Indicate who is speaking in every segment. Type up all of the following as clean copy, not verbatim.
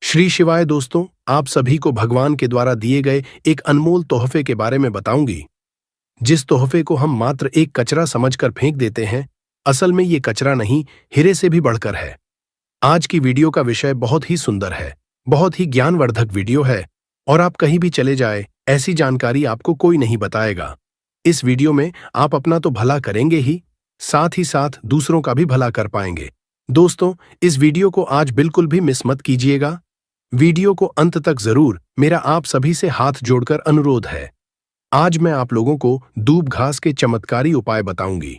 Speaker 1: श्री शिवाय दोस्तों, आप सभी को भगवान के द्वारा दिए गए एक अनमोल तोहफे के बारे में बताऊंगी। जिस तोहफे को हम मात्र एक कचरा समझकर फेंक देते हैं, असल में ये कचरा नहीं, हीरे से भी बढ़कर है। आज की वीडियो का विषय बहुत ही सुंदर है, बहुत ही ज्ञानवर्धक वीडियो है और आप कहीं भी चले जाए, ऐसी जानकारी आपको कोई नहीं बताएगा। इस वीडियो में आप अपना तो भला करेंगे ही साथ दूसरों का भी भला कर पाएंगे। दोस्तों, इस वीडियो को आज बिल्कुल भी मिस मत कीजिएगा। वीडियो को अंत तक जरूर, मेरा आप सभी से हाथ जोड़कर अनुरोध है। आज मैं आप लोगों को दूब घास के चमत्कारी उपाय बताऊंगी।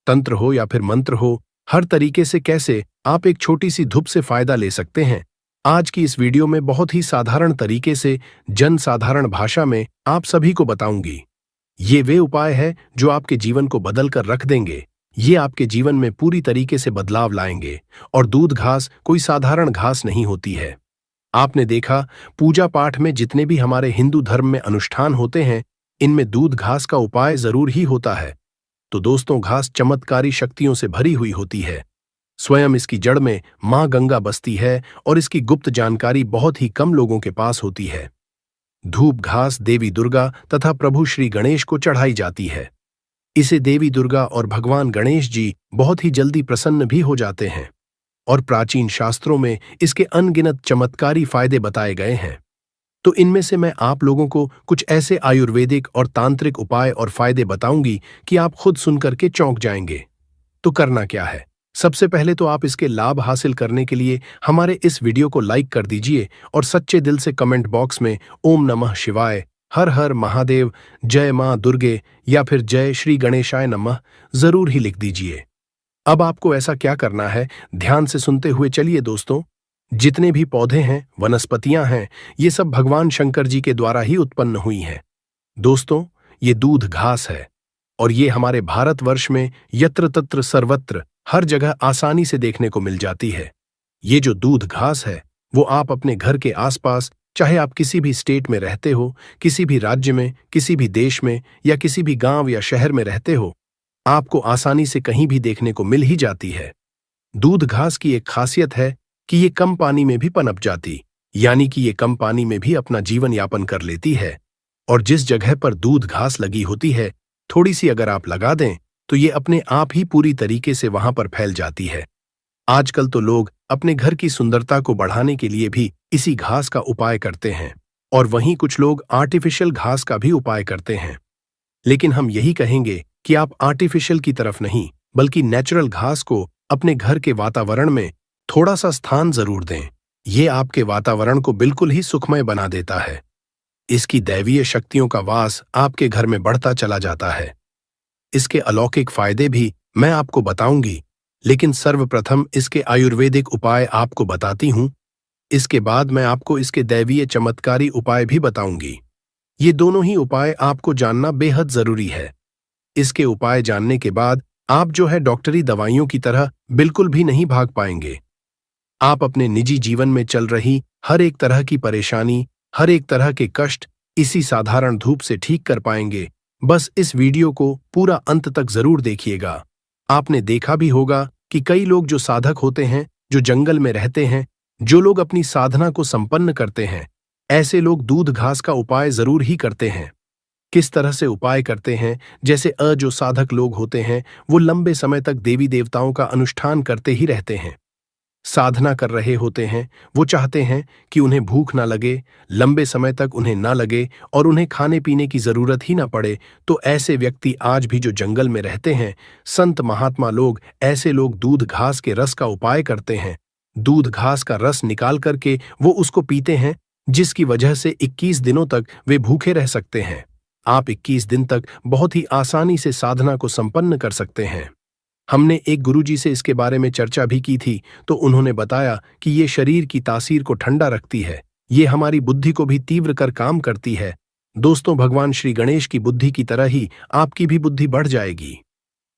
Speaker 1: तंत्र हो या फिर मंत्र हो, हर तरीके से कैसे आप एक छोटी सी धूप से फायदा ले सकते हैं। आज की इस वीडियो में बहुत ही साधारण तरीके से, जन साधारण भाषा में आप सभी को बताऊंगी। ये वे उपाय है जो आपके जीवन को बदल कर रख देंगे। ये आपके जीवन में पूरी तरीके से बदलाव लाएंगे। और दूध घास कोई साधारण घास नहीं होती है। आपने देखा, पूजा पाठ में जितने भी हमारे हिंदू धर्म में अनुष्ठान होते हैं, इनमें दूध घास का उपाय जरूर ही होता है। तो दोस्तों, घास चमत्कारी शक्तियों से भरी हुई होती है। स्वयं इसकी जड़ में मां गंगा बसती है और इसकी गुप्त जानकारी बहुत ही कम लोगों के पास होती है। धूप घास देवी दुर्गा तथा प्रभु श्री गणेश को चढ़ाई जाती है। इसे देवी दुर्गा और भगवान गणेश जी बहुत ही जल्दी प्रसन्न भी हो जाते हैं और प्राचीन शास्त्रों में इसके अनगिनत चमत्कारी फायदे बताए गए हैं। तो इनमें से मैं आप लोगों को कुछ ऐसे आयुर्वेदिक और तांत्रिक उपाय और फायदे बताऊंगी कि आप खुद सुनकर के चौंक जाएंगे। तो करना क्या है? सबसे पहले तो आप इसके लाभ हासिल करने के लिए हमारे इस वीडियो को लाइक कर दीजिए और सच्चे दिल से कमेंट बॉक्स में ओम नमः शिवाय, हर हर महादेव, जय मां दुर्गे या फिर जय श्री गणेशाय नमः जरूर ही लिख दीजिए। अब आपको ऐसा क्या करना है, ध्यान से सुनते हुए चलिए दोस्तों। जितने भी पौधे हैं, वनस्पतियां हैं, ये सब भगवान शंकर जी के द्वारा ही उत्पन्न हुई हैं। दोस्तों, ये दूध घास है और ये हमारे भारतवर्ष में यत्र तत्र सर्वत्र हर जगह आसानी से देखने को मिल जाती है। ये जो दूध घास है, वो आप अपने घर के आसपास, चाहे आप किसी भी स्टेट में रहते हो, किसी भी राज्य में, किसी भी देश में या किसी भी गांव या शहर में रहते हो, आपको आसानी से कहीं भी देखने को मिल ही जाती है। दूध घास की एक खासियत है कि ये कम पानी में भी पनप जाती, यानी कि ये कम पानी में भी अपना जीवन यापन कर लेती है। और जिस जगह पर दूध घास लगी होती है, थोड़ी सी अगर आप लगा दें तो ये अपने आप ही पूरी तरीके से वहां पर फैल जाती है। आजकल तो लोग अपने घर की सुंदरता को बढ़ाने के लिए भी इसी घास का उपाय करते हैं और वहीं कुछ लोग आर्टिफिशियल घास का भी उपाय करते हैं। लेकिन हम यही कहेंगे कि आप आर्टिफिशियल की तरफ नहीं, बल्कि नेचुरल घास को अपने घर के वातावरण में थोड़ा सा स्थान जरूर दें। ये आपके वातावरण को बिल्कुल ही सुखमय बना देता है। इसकी दैवीय शक्तियों का वास आपके घर में बढ़ता चला जाता है। इसके अलौकिक फायदे भी मैं आपको बताऊंगी, लेकिन सर्वप्रथम इसके आयुर्वेदिक उपाय आपको बताती हूं। इसके बाद मैं आपको इसके दैवीय चमत्कारी उपाय भी बताऊंगी। ये दोनों ही उपाय आपको जानना बेहद जरूरी है। इसके उपाय जानने के बाद आप जो है डॉक्टरी दवाइयों की तरह बिल्कुल भी नहीं भाग पाएंगे। आप अपने निजी जीवन में चल रही हर एक तरह की परेशानी, हर एक तरह के कष्ट इसी साधारण धूप से ठीक कर पाएंगे। बस इस वीडियो को पूरा अंत तक जरूर देखिएगा। आपने देखा भी होगा कि कई लोग जो साधक होते हैं, जो जंगल में रहते हैं, जो लोग अपनी साधना को संपन्न करते हैं, ऐसे लोग दूध घास का उपाय जरूर ही करते हैं। किस तरह से उपाय करते हैं? जैसे जो साधक लोग होते हैं, वो लंबे समय तक देवी देवताओं का अनुष्ठान करते ही रहते हैं, साधना कर रहे होते हैं। वो चाहते हैं कि उन्हें भूख ना लगे, लंबे समय तक उन्हें ना लगे और उन्हें खाने पीने की जरूरत ही ना पड़े। तो ऐसे व्यक्ति आज भी जो जंगल में रहते हैं, संत महात्मा लोग, ऐसे लोग दूध घास के रस का उपाय करते हैं। दूध घास का रस निकाल करके वो उसको पीते हैं, जिसकी वजह से 21 दिनों तक वे भूखे रह सकते हैं। आप 21 दिन तक बहुत ही आसानी से साधना को संपन्न कर सकते हैं। हमने एक गुरुजी से इसके बारे में चर्चा भी की थी, तो उन्होंने बताया कि ये शरीर की तासीर को ठंडा रखती है, ये हमारी बुद्धि को भी तीव्र कर काम करती है। दोस्तों, भगवान श्री गणेश की बुद्धि की तरह ही आपकी भी बुद्धि बढ़ जाएगी।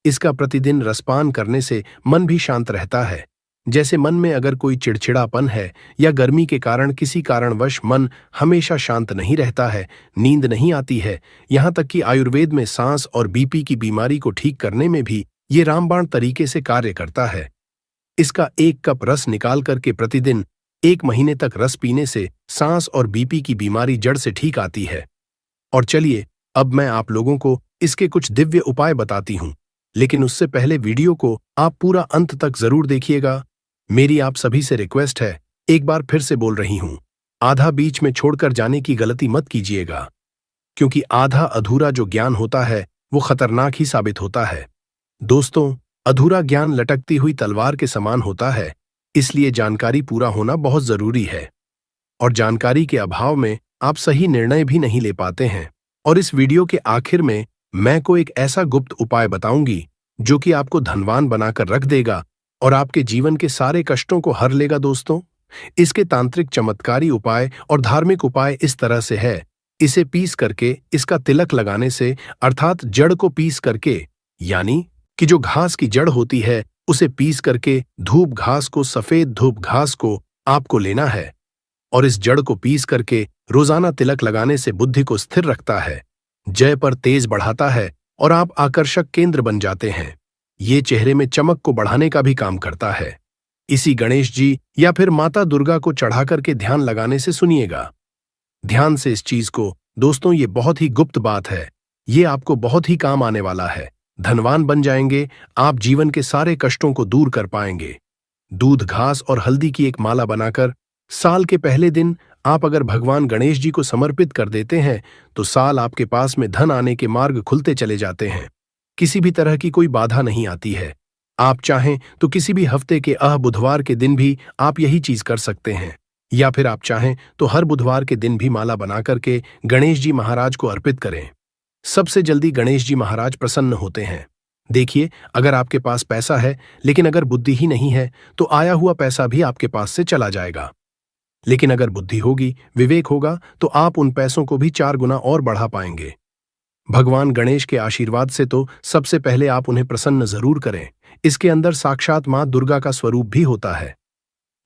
Speaker 1: इसका प्रतिदिन रसपान करने से मन भी शांत रहता है। जैसे मन में अगर कोई चिड़चिड़ापन है या गर्मी के कारण किसी कारणवश मन हमेशा शांत नहीं रहता है, नींद नहीं आती है, यहाँ तक कि आयुर्वेद में सांस और बीपी की बीमारी को ठीक करने में भी ये रामबाण तरीके से कार्य करता है। इसका 1 कप रस निकाल करके प्रतिदिन 1 महीने तक रस पीने से सांस और बीपी की बीमारी जड़ से ठीक आती है। और चलिए, अब मैं आप लोगों को इसके कुछ दिव्य उपाय बताती हूँ, लेकिन उससे पहले वीडियो को आप पूरा अंत तक जरूर देखिएगा। मेरी आप सभी से रिक्वेस्ट है, एक बार फिर से बोल रही हूँ, आधा बीच में छोड़कर जाने की गलती मत कीजिएगा, क्योंकि आधा अधूरा जो ज्ञान होता है वो खतरनाक ही साबित होता है। दोस्तों, अधूरा ज्ञान लटकती हुई तलवार के समान होता है, इसलिए जानकारी पूरा होना बहुत जरूरी है। और जानकारी के अभाव में आप सही निर्णय भी नहीं ले पाते हैं। और इस वीडियो के आखिर में मैं को एक ऐसा गुप्त उपाय बताऊंगी जो कि आपको धनवान बनाकर रख देगा और आपके जीवन के सारे कष्टों को हर लेगा। दोस्तों, इसके तांत्रिक चमत्कारी उपाय और धार्मिक उपाय इस तरह से है। इसे पीस करके, इसका तिलक लगाने से, अर्थात जड़ को पीस करके, यानी कि जो घास की जड़ होती है उसे पीस करके धूप घास को, सफेद धूप घास को आपको लेना है। और इस जड़ को पीस करके रोजाना तिलक लगाने से बुद्धि को स्थिर रखता है, जय पर तेज बढ़ाता है और आप आकर्षक केंद्र बन जाते हैं। ये चेहरे में चमक को बढ़ाने का भी काम करता है। इसी गणेश जी या फिर माता दुर्गा को चढ़ा करके ध्यान लगाने से सुनिएगा ध्यान से इस चीज को। दोस्तों, ये बहुत ही गुप्त बात है, ये आपको बहुत ही काम आने वाला है। धनवान बन जाएंगे, आप जीवन के सारे कष्टों को दूर कर पाएंगे। दूध, घास और हल्दी की एक माला बनाकर साल के पहले दिन आप अगर भगवान गणेश जी को समर्पित कर देते हैं तो साल आपके पास में धन आने के मार्ग खुलते चले जाते हैं। किसी भी तरह की कोई बाधा नहीं आती है। आप चाहें तो किसी भी हफ्ते के बुधवार के दिन भी आप यही चीज कर सकते हैं, या फिर आप चाहें तो हर बुधवार के दिन भी माला बना करके गणेश जी महाराज को अर्पित करें। सबसे जल्दी गणेश जी महाराज प्रसन्न होते हैं। देखिए, अगर आपके पास पैसा है लेकिन अगर बुद्धि ही नहीं है तो आया हुआ पैसा भी आपके पास से चला जाएगा। लेकिन अगर बुद्धि होगी, विवेक होगा, तो आप उन पैसों को भी 4 गुना और बढ़ा पाएंगे। भगवान गणेश के आशीर्वाद से तो सबसे पहले आप उन्हें प्रसन्न जरूर करें। इसके अंदर साक्षात मां दुर्गा का स्वरूप भी होता है।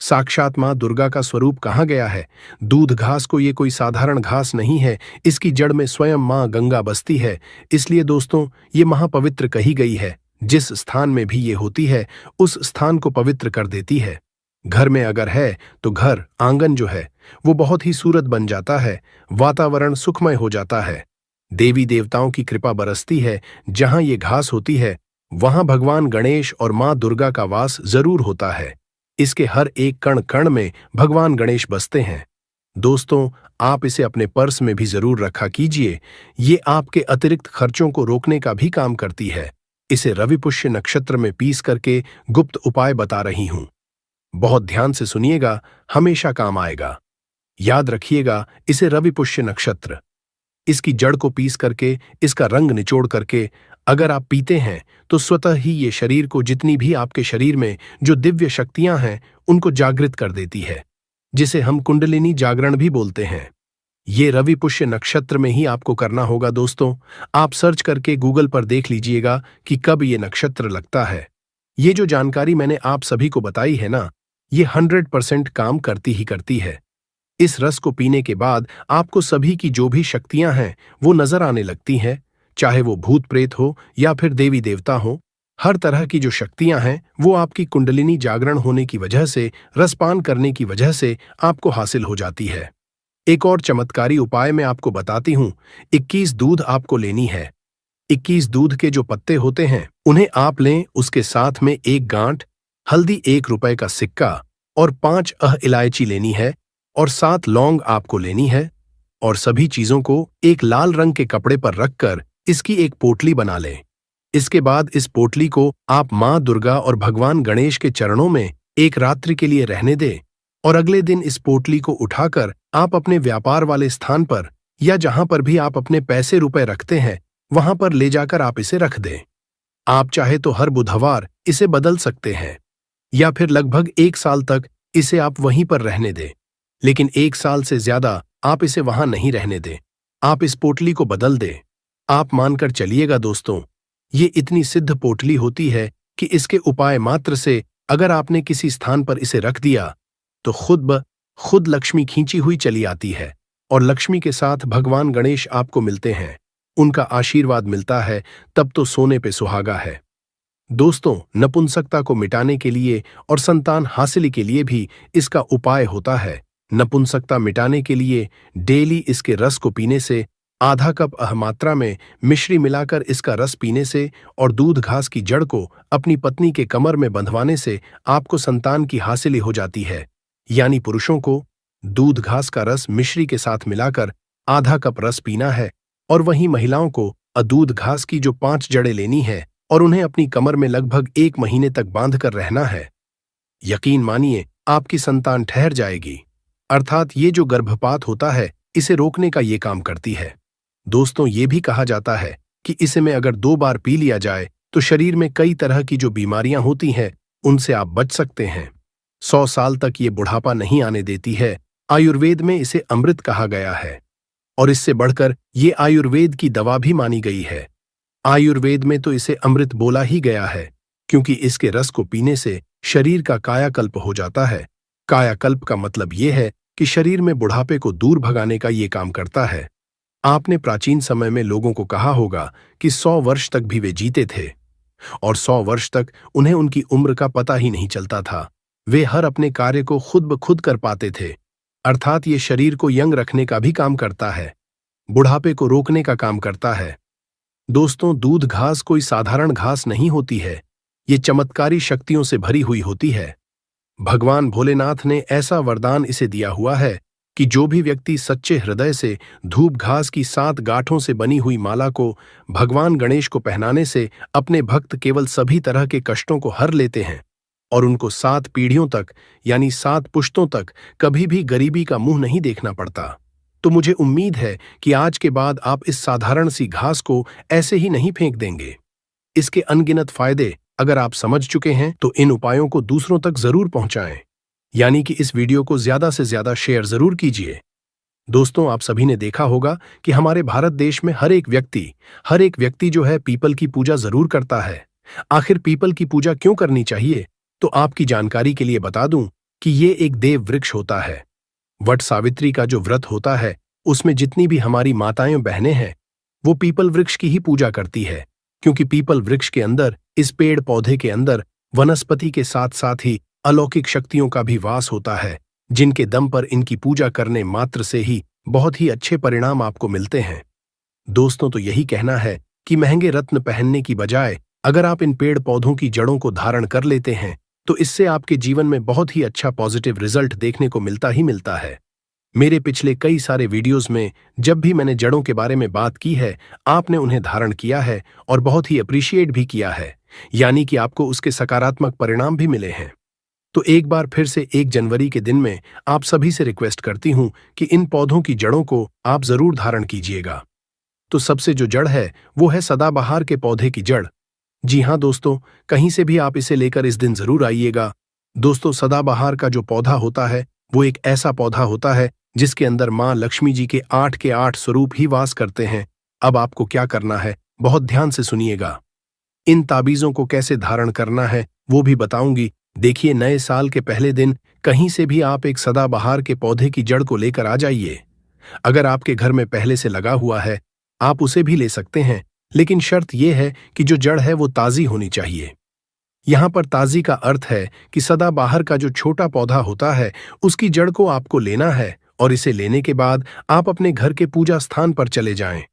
Speaker 1: साक्षात मां दुर्गा का स्वरूप कहाँ गया है? दूध घास को, ये कोई साधारण घास नहीं है, इसकी जड़ में स्वयं मां गंगा बसती है। इसलिए दोस्तों, ये महापवित्र कही गई है। जिस स्थान में भी ये होती है उस स्थान को पवित्र कर देती है। घर में अगर है तो घर, आंगन जो है वो बहुत ही सूरत बन जाता है, वातावरण सुखमय हो जाता है। देवी देवताओं की कृपा बरसती है। जहां ये घास होती है वहां भगवान गणेश और मां दुर्गा का वास जरूर होता है। इसके हर एक कण कण में भगवान गणेश बसते हैं। दोस्तों, आप इसे अपने पर्स में भी जरूर रखा कीजिए। ये आपके अतिरिक्त खर्चों को रोकने का भी काम करती है। इसे रवि पुष्य नक्षत्र में पीस करके गुप्त उपाय बता रही हूं। बहुत ध्यान से सुनिएगा, हमेशा काम आएगा। याद रखिएगा, इसे रवि पुष्य नक्षत्र, इसकी जड़ को पीस करके, इसका रंग निचोड़ करके अगर आप पीते हैं तो स्वतः ही ये शरीर को, जितनी भी आपके शरीर में जो दिव्य शक्तियां हैं उनको जागृत कर देती है, जिसे हम कुंडलिनी जागरण भी बोलते हैं। ये रवि पुष्य नक्षत्र में ही आपको करना होगा। दोस्तों, आप सर्च करके गूगल पर देख लीजिएगा कि कब ये नक्षत्र लगता है। ये जो जानकारी मैंने आप सभी को बताई है ना, ये 100% काम करती ही करती है। इस रस को पीने के बाद आपको सभी की जो भी शक्तियां हैं वो नजर आने लगती हैं, चाहे वो भूत प्रेत हो या फिर देवी देवता हो। हर तरह की जो शक्तियां हैं वो आपकी कुंडलिनी जागरण होने की वजह से, रसपान करने की वजह से आपको हासिल हो जाती है। एक और चमत्कारी उपाय मैं आपको बताती हूं। 21 दूध आपको लेनी है। 21 दूध के जो पत्ते होते हैं उन्हें आप लें। उसके साथ में 1 गांठ हल्दी, 1 रुपए का सिक्का और 5 इलायची लेनी है और 7 लौंग आपको लेनी है। और सभी चीजों को एक लाल रंग के कपड़े पर रखकर इसकी एक पोटली बना लें। इसके बाद इस पोटली को आप मां दुर्गा और भगवान गणेश के चरणों में एक रात्रि के लिए रहने दें और अगले दिन इस पोटली को उठाकर आप अपने व्यापार वाले स्थान पर या जहां पर भी आप अपने पैसे रुपए रखते हैं वहां पर ले जाकर आप इसे रख दें। आप चाहे तो हर बुधवार इसे बदल सकते हैं या फिर लगभग 1 साल तक इसे आप वहीं पर रहने दें, लेकिन 1 साल से ज्यादा आप इसे वहां नहीं रहने दें। आप इस पोटली को बदल दें। आप मानकर चलिएगा दोस्तों, ये इतनी सिद्ध पोटली होती है कि इसके उपाय मात्र से अगर आपने किसी स्थान पर इसे रख दिया तो खुद लक्ष्मी खींची हुई चली आती है और लक्ष्मी के साथ भगवान गणेश आपको मिलते हैं। उनका आशीर्वाद मिलता है, तब तो सोने पे सुहागा है। दोस्तों, नपुंसकता को मिटाने के लिए और संतान हासिल के लिए भी इसका उपाय होता है। नपुंसकता मिटाने के लिए डेली इसके रस को पीने से, आधा कप मात्रा में मिश्री मिलाकर इसका रस पीने से और दूध घास की जड़ को अपनी पत्नी के कमर में बंधवाने से आपको संतान की हासिल हो जाती है। यानी पुरुषों को दूध घास का रस मिश्री के साथ मिलाकर आधा कप रस पीना है और वहीं महिलाओं को दूध घास की जो 5 जड़ें लेनी है और उन्हें अपनी कमर में लगभग 1 महीने तक बांध कर रहना है। यकीन मानिए, आपकी संतान ठहर जाएगी। अर्थात ये जो गर्भपात होता है, इसे रोकने का ये काम करती है। दोस्तों, ये भी कहा जाता है कि इसे में अगर 2 बार पी लिया जाए तो शरीर में कई तरह की जो बीमारियां होती हैं उनसे आप बच सकते हैं। 100 साल तक ये बुढ़ापा नहीं आने देती है। आयुर्वेद में इसे अमृत कहा गया है और इससे बढ़कर ये आयुर्वेद की दवा भी मानी गई है। आयुर्वेद में तो इसे अमृत बोला ही गया है क्योंकि इसके रस को पीने से शरीर का कायाकल्प हो जाता है। कायाकल्प का मतलब ये है कि शरीर में बुढ़ापे को दूर भगाने का ये काम करता है। आपने प्राचीन समय में लोगों को कहा होगा कि 100 वर्ष तक भी वे जीते थे और 100 वर्ष तक उन्हें उनकी उम्र का पता ही नहीं चलता था। वे हर अपने कार्य को खुद ब खुद कर पाते थे। अर्थात ये शरीर को यंग रखने का भी काम करता है, बुढ़ापे को रोकने का काम करता है। दोस्तों, दूध घास कोई साधारण घास नहीं होती है, ये चमत्कारी शक्तियों से भरी हुई होती है। भगवान भोलेनाथ ने ऐसा वरदान इसे दिया हुआ है कि जो भी व्यक्ति सच्चे हृदय से धूप घास की 7 गांठों से बनी हुई माला को भगवान गणेश को पहनाने से अपने भक्त केवल सभी तरह के कष्टों को हर लेते हैं और उनको 7 पीढ़ियों तक यानी 7 पुश्तों तक कभी भी गरीबी का मुंह नहीं देखना पड़ता। तो मुझे उम्मीद है कि आज के बाद आप इस साधारण सी घास को ऐसे ही नहीं फेंक देंगे। इसके अनगिनत फायदे अगर आप समझ चुके हैं तो इन उपायों को दूसरों तक जरूर पहुंचाएं, यानी कि इस वीडियो को ज्यादा से ज्यादा शेयर जरूर कीजिए। दोस्तों, आप सभी ने देखा होगा कि हमारे भारत देश में हर एक व्यक्ति जो है पीपल की पूजा जरूर करता है। आखिर पीपल की पूजा क्यों करनी चाहिए? तो आपकी जानकारी के लिए बता दूं कि ये एक देव वृक्ष होता है। वट सावित्री का जो व्रत होता है उसमें जितनी भी हमारी माताएं बहनें हैं वो पीपल वृक्ष की ही पूजा करती है, क्योंकि पीपल वृक्ष के अंदर, इस पेड़ पौधे के अंदर वनस्पति के साथ साथ ही अलौकिक शक्तियों का भी वास होता है, जिनके दम पर इनकी पूजा करने मात्र से ही बहुत ही अच्छे परिणाम आपको मिलते हैं। दोस्तों, तो यही कहना है कि महंगे रत्न पहनने की बजाय अगर आप इन पेड़ पौधों की जड़ों को धारण कर लेते हैं तो इससे आपके जीवन में बहुत ही अच्छा पॉजिटिव रिजल्ट देखने को मिलता ही मिलता है। मेरे पिछले कई सारे वीडियोस में जब भी मैंने जड़ों के बारे में बात की है, आपने उन्हें धारण किया है और बहुत ही अप्रिशिएट भी किया है, यानी कि आपको उसके सकारात्मक परिणाम भी मिले हैं। तो एक बार फिर से 1 जनवरी के दिन में आप सभी से रिक्वेस्ट करती हूं कि इन पौधों की जड़ों को आप जरूर धारण कीजिएगा। तो सबसे जो जड़ है वो है सदाबहार के पौधे की जड़। जी हाँ दोस्तों, कहीं से भी आप इसे लेकर इस दिन जरूर आइएगा। दोस्तों, सदाबहार का जो पौधा होता है वो एक ऐसा पौधा होता है जिसके अंदर मां लक्ष्मी जी के 8 स्वरूप ही वास करते हैं। अब आपको क्या करना है, बहुत ध्यान से सुनिएगा। इन ताबीजों को कैसे धारण करना है वो भी बताऊंगी। देखिए, नए साल के पहले दिन कहीं से भी आप एक सदाबहार के पौधे की जड़ को लेकर आ जाइए। अगर आपके घर में पहले से लगा हुआ है आप उसे भी ले सकते हैं, लेकिन शर्त यह है कि जो जड़ है वो ताजी होनी चाहिए। यहां पर ताजी का अर्थ है कि सदाबहार का जो छोटा पौधा होता है उसकी जड़ को आपको लेना है और इसे लेने के बाद आप अपने घर के पूजा स्थान पर चले जाएं।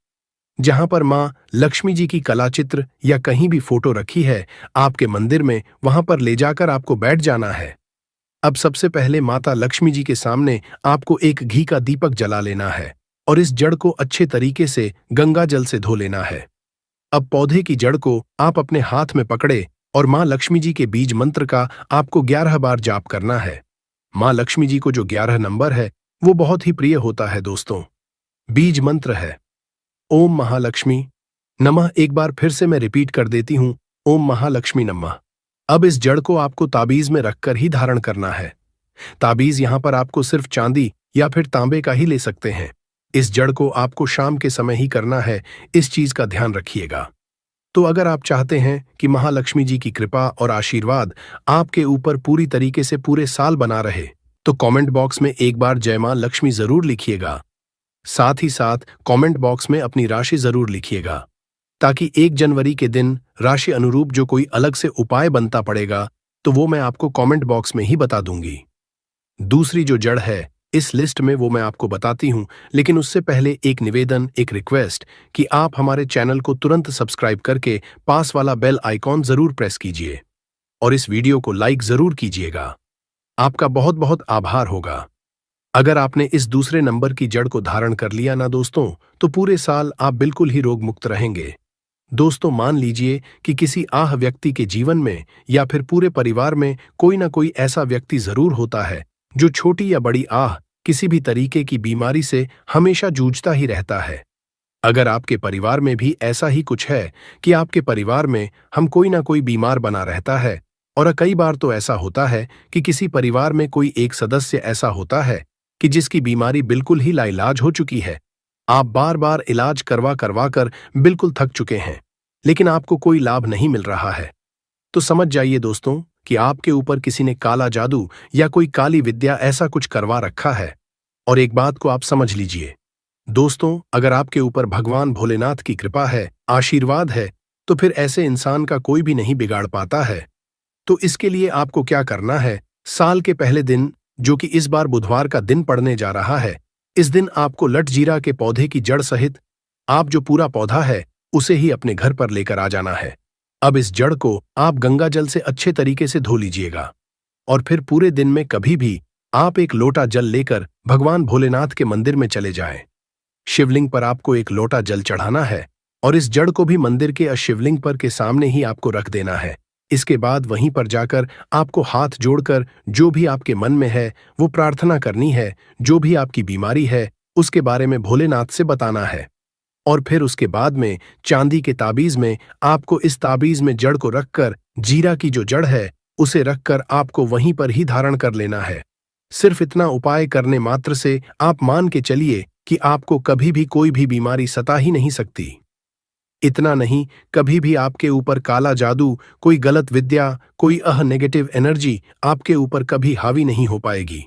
Speaker 1: जहां पर मां लक्ष्मी जी की कलाचित्र या कहीं भी फोटो रखी है आपके मंदिर में, वहां पर ले जाकर आपको बैठ जाना है। अब सबसे पहले माता लक्ष्मी जी के सामने आपको एक घी का दीपक जला लेना है और इस जड़ को अच्छे तरीके से गंगा जल से धो लेना है। अब पौधे की जड़ को आप अपने हाथ में पकड़े और मां लक्ष्मी जी के बीज मंत्र का आपको 11 बार जाप करना है। मां लक्ष्मी जी को जो 11 नंबर है वो बहुत ही प्रिय होता है दोस्तों। बीज मंत्र है ओम महालक्ष्मी नमः। एक बार फिर से मैं रिपीट कर देती हूं, ओम महालक्ष्मी नमः। अब इस जड़ को आपको ताबीज में रखकर ही धारण करना है। ताबीज यहां पर आपको सिर्फ चांदी या फिर तांबे का ही ले सकते हैं। इस जड़ को आपको शाम के समय ही करना है, इस चीज का ध्यान रखिएगा। तो अगर आप चाहते हैं कि महालक्ष्मी जी की कृपा और आशीर्वाद आपके ऊपर पूरी तरीके से पूरे साल बना रहे तो कमेंट बॉक्स में एक बार जय मां लक्ष्मी जरूर लिखिएगा। साथ ही साथ कमेंट बॉक्स में अपनी राशि जरूर लिखिएगा। ताकि 1 जनवरी के दिन राशि अनुरूप जो कोई अलग से उपाय बनता पड़ेगा तो वो मैं आपको कमेंट बॉक्स में ही बता दूंगी। दूसरी जो जड़ है इस लिस्ट में वो मैं आपको बताती हूं, लेकिन उससे पहले एक निवेदन, एक रिक्वेस्ट कि आप हमारे चैनल को तुरंत सब्सक्राइब करके पास वाला बेल आइकॉन जरूर प्रेस कीजिए और इस वीडियो को लाइक जरूर कीजिएगा। आपका बहुत बहुत आभार होगा। अगर आपने इस दूसरे नंबर की जड़ को धारण कर लिया ना दोस्तों, तो पूरे साल आप बिल्कुल ही रोग मुक्त रहेंगे। दोस्तों, मान लीजिए कि किसी आह व्यक्ति के जीवन में या फिर पूरे परिवार में कोई ना कोई ऐसा व्यक्ति जरूर होता है जो छोटी या बड़ी आह, किसी भी तरीके की बीमारी से हमेशा जूझता ही रहता है। अगर आपके परिवार में भी ऐसा ही कुछ है कि आपके परिवार में हम कोई ना कोई बीमार बना रहता है, और कई बार तो ऐसा होता है कि किसी परिवार में कोई एक सदस्य ऐसा होता है कि जिसकी बीमारी बिल्कुल ही लाइलाज हो चुकी है। आप बार बार इलाज करवा करवा कर बिल्कुल थक चुके हैं, लेकिन आपको कोई लाभ नहीं मिल रहा है। तो समझ जाइए दोस्तों कि आपके ऊपर किसी ने काला जादू या कोई काली विद्या ऐसा कुछ करवा रखा है। और एक बात को आप समझ लीजिए दोस्तों, अगर आपके ऊपर भगवान भोलेनाथ की कृपा है, आशीर्वाद है, तो फिर ऐसे इंसान का कोई भी नहीं बिगाड़ पाता है। तो इसके लिए आपको क्या करना है, साल के पहले दिन, जो कि इस बार बुधवार का दिन पड़ने जा रहा है, इस दिन आपको लटजीरा के पौधे की जड़ सहित आप जो पूरा पौधा है उसे ही अपने घर पर लेकर आ जाना है। अब इस जड़ को आप गंगा जल से अच्छे तरीके से धो लीजिएगा और फिर पूरे दिन में कभी भी आप एक लोटा जल लेकर भगवान भोलेनाथ के मंदिर में चले जाएं। शिवलिंग पर आपको एक लोटा जल चढ़ाना है और इस जड़ को भी मंदिर के शिवलिंग पर के सामने ही आपको रख देना है। इसके बाद वहीं पर जाकर आपको हाथ जोड़कर जो भी आपके मन में है वो प्रार्थना करनी है। जो भी आपकी बीमारी है उसके बारे में भोलेनाथ से बताना है और फिर उसके बाद में चांदी के ताबीज में आपको इस ताबीज में जड़ को रखकर, जीरा की जो जड़ है उसे रखकर आपको वहीं पर ही धारण कर लेना है। सिर्फ इतना उपाय करने मात्र से आप मान के चलिए कि आपको कभी भी कोई भी बीमारी सता ही नहीं सकती। इतना नहीं, कभी भी आपके ऊपर काला जादू, कोई गलत विद्या, कोई नेगेटिव एनर्जी आपके ऊपर कभी हावी नहीं हो पाएगी।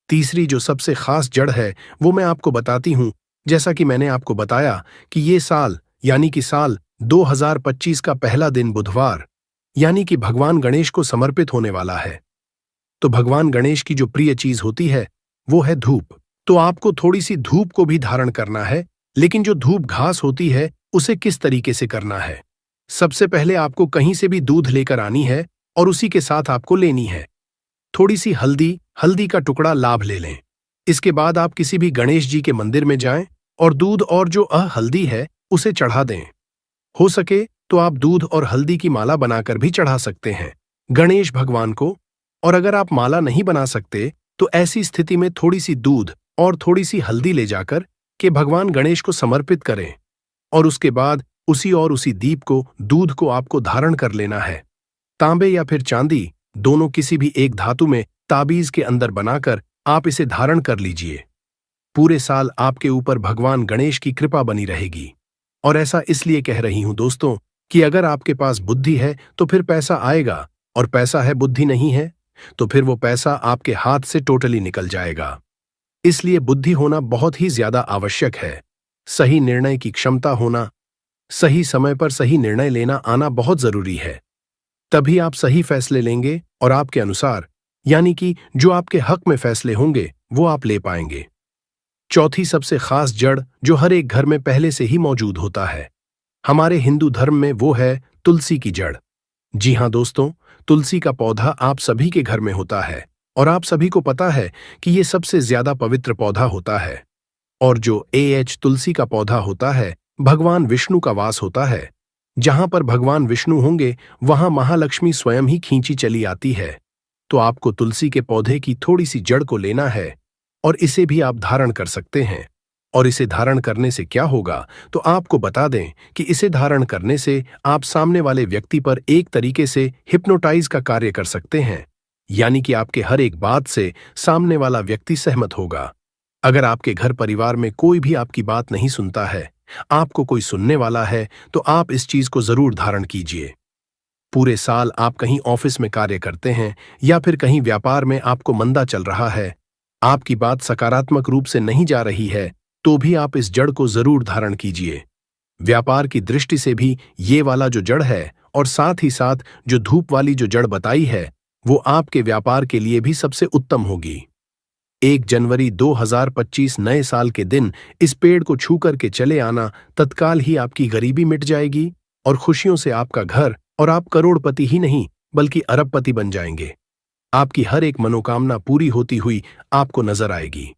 Speaker 1: तीसरी जो सबसे खास जड़ है वो मैं आपको बताती हूं। जैसा कि मैंने आपको बताया कि ये साल यानी कि साल 2025 का पहला दिन बुधवार यानी कि भगवान गणेश को समर्पित होने वाला है। तो भगवान गणेश की जो प्रिय चीज होती है वो है धूप। तो आपको थोड़ी सी धूप को भी धारण करना है, लेकिन जो धूप घास होती है उसे किस तरीके से करना है। सबसे पहले आपको कहीं से भी दूध लेकर आनी है और उसी के साथ आपको लेनी है थोड़ी सी हल्दी का टुकड़ा लाभ ले लें। इसके बाद आप किसी भी गणेश जी के मंदिर में जाएं और दूध और जो हल्दी है उसे चढ़ा दें। हो सके तो आप दूध और हल्दी की माला बनाकर भी चढ़ा सकते हैं गणेश भगवान को। और अगर आप माला नहीं बना सकते तो ऐसी स्थिति में थोड़ी सी दूध और थोड़ी सी हल्दी ले जाकर के भगवान गणेश को समर्पित करें और उसके बाद उसी दीप को, दूध को आपको धारण कर लेना है। तांबे या फिर चांदी, दोनों किसी भी एक धातु में ताबीज के अंदर बनाकर आप इसे धारण कर लीजिए। पूरे साल आपके ऊपर भगवान गणेश की कृपा बनी रहेगी। और ऐसा इसलिए कह रही हूं दोस्तों कि अगर आपके पास बुद्धि है तो फिर पैसा आएगा, और पैसा है, बुद्धि नहीं है तो फिर वो पैसा आपके हाथ से टोटली निकल जाएगा। इसलिए बुद्धि होना बहुत ही ज्यादा आवश्यक है। सही निर्णय की क्षमता होना, सही समय पर सही निर्णय लेना आना बहुत जरूरी है। तभी आप सही फैसले लेंगे और आपके अनुसार, यानी कि जो आपके हक में फैसले होंगे वो आप ले पाएंगे। चौथी सबसे खास जड़ जो हर एक घर में पहले से ही मौजूद होता है हमारे हिंदू धर्म में, वो है तुलसी की जड़। जी हां दोस्तों, तुलसी का पौधा आप सभी के घर में होता है और आप सभी को पता है कि ये सबसे ज्यादा पवित्र पौधा होता है। और जो तुलसी का पौधा होता है, भगवान विष्णु का वास होता है। जहां पर भगवान विष्णु होंगे वहां महालक्ष्मी स्वयं ही खींची चली आती है। तो आपको तुलसी के पौधे की थोड़ी सी जड़ को लेना है और इसे भी आप धारण कर सकते हैं। और इसे धारण करने से क्या होगा तो आपको बता दें कि इसे धारण करने से आप सामने वाले व्यक्ति पर एक तरीके से हिप्नोटाइज का कार्य कर सकते हैं, यानी कि आपके हर एक बात से सामने वाला व्यक्ति सहमत होगा। अगर आपके घर परिवार में कोई भी आपकी बात नहीं सुनता है, आपको कोई सुनने वाला है, तो आप इस चीज को जरूर धारण कीजिए। पूरे साल आप कहीं ऑफिस में कार्य करते हैं या फिर कहीं व्यापार में आपको मंदा चल रहा है, आपकी बात सकारात्मक रूप से नहीं जा रही है, तो भी आप इस जड़ को जरूर धारण कीजिए। व्यापार की दृष्टि से भी ये वाला जो जड़ है और साथ ही साथ जो धूप वाली जो जड़ बताई है वो आपके व्यापार के लिए भी सबसे उत्तम होगी। 1 जनवरी 2025 नए साल के दिन इस पेड़ को छू करके चले आना, तत्काल ही आपकी गरीबी मिट जाएगी और खुशियों से आपका घर और आप करोड़पति ही नहीं बल्कि अरबपति बन जाएंगे। आपकी हर एक मनोकामना पूरी होती हुई आपको नजर आएगी।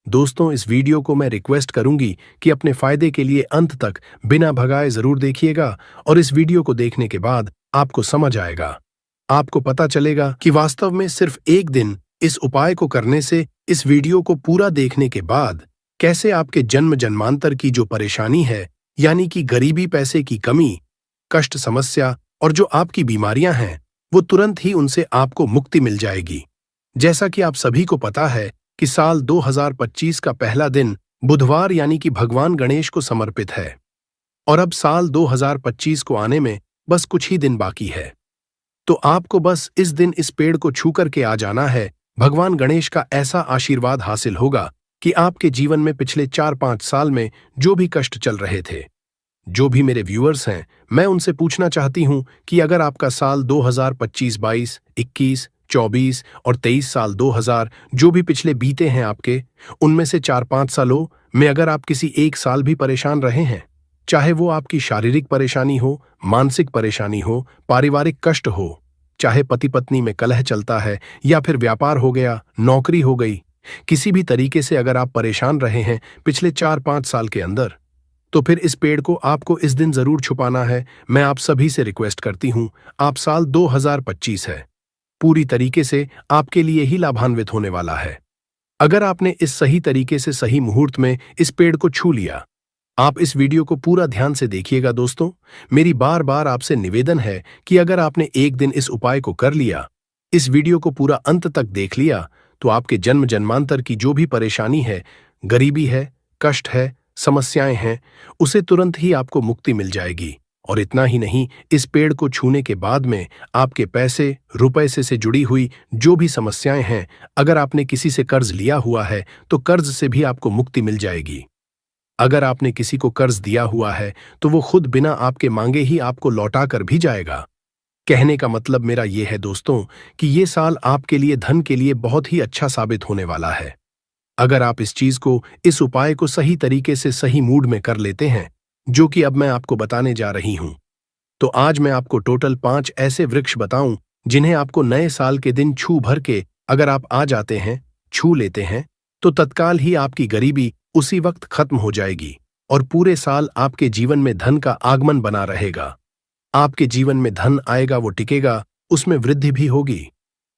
Speaker 1: दोस्तों, इस वीडियो को मैं रिक्वेस्ट करूंगी कि अपने फायदे के लिए अंत तक बिना भगाए जरूर देखिएगा और इस वीडियो को देखने के बाद आपको समझ आएगा, आपको पता चलेगा कि वास्तव में सिर्फ एक दिन इस उपाय को करने से, इस वीडियो को पूरा देखने के बाद कैसे आपके जन्म जन्मांतर की जो परेशानी है यानी कि गरीबी, पैसे की कमी, कष्ट, समस्या और जो आपकी बीमारियां हैं वो तुरंत ही उनसे आपको मुक्ति मिल जाएगी। जैसा कि आप सभी को पता है कि साल 2025 का पहला दिन बुधवार यानी कि भगवान गणेश को समर्पित है और अब साल 2025 को आने में बस कुछ ही दिन बाकी है। तो आपको बस इस दिन इस पेड़ को छू करके आ जाना है। भगवान गणेश का ऐसा आशीर्वाद हासिल होगा कि आपके जीवन में पिछले 4-5 साल में जो भी कष्ट चल रहे थे, जो भी मेरे व्यूअर्स हैं, मैं उनसे पूछना चाहती हूं कि अगर आपका साल 2025, 22, 21, 24 और 23 साल 2000 जो भी पिछले बीते हैं आपके, उनमें से 4-5 सालों में अगर आप किसी एक साल भी परेशान रहे हैं, चाहे वो आपकी शारीरिक परेशानी हो, मानसिक परेशानी हो, पारिवारिक कष्ट हो, चाहे पति पत्नी में कलह चलता है या फिर व्यापार हो गया, नौकरी हो गई, किसी भी तरीके से अगर आप परेशान रहे हैं पिछले 4-5 साल के अंदर, तो फिर इस पेड़ को आपको इस दिन जरूर छुपाना है। मैं आप सभी से रिक्वेस्ट करती हूं, आप साल 2025 है पूरी तरीके से आपके लिए ही लाभान्वित होने वाला है। अगर आपने इस सही तरीके से सही मुहूर्त में इस पेड़ को छू लिया, आप इस वीडियो को पूरा ध्यान से देखिएगा। दोस्तों, मेरी बार बार आपसे निवेदन है कि अगर आपने एक दिन इस उपाय को कर लिया, इस वीडियो को पूरा अंत तक देख लिया, तो आपके जन्म जन्मांतर की जो भी परेशानी है, गरीबी है, कष्ट है, समस्याएं हैं, उसे तुरंत ही आपको मुक्ति मिल जाएगी। और इतना ही नहीं, इस पेड़ को छूने के बाद में आपके पैसे, रुपए से जुड़ी हुई जो भी समस्याएं हैं, अगर आपने किसी से कर्ज लिया हुआ है तो कर्ज से भी आपको मुक्ति मिल जाएगी। अगर आपने किसी को कर्ज दिया हुआ है तो वो खुद बिना आपके मांगे ही आपको लौटा कर भी जाएगा। कहने का मतलब मेरा ये है दोस्तों कि ये साल आपके लिए धन के लिए बहुत ही अच्छा साबित होने वाला है। अगर आप इस चीज को, इस उपाय को सही तरीके से सही मूड में कर लेते हैं, जो कि अब मैं आपको बताने जा रही हूं, तो आज मैं आपको टोटल 5 ऐसे वृक्ष बताऊं जिन्हें आपको नए साल के दिन छू भर के अगर आप आ जाते हैं, छू लेते हैं, तो तत्काल ही आपकी गरीबी उसी वक्त खत्म हो जाएगी और पूरे साल आपके जीवन में धन का आगमन बना रहेगा। आपके जीवन में धन आएगा, वो टिकेगा, उसमें वृद्धि भी होगी।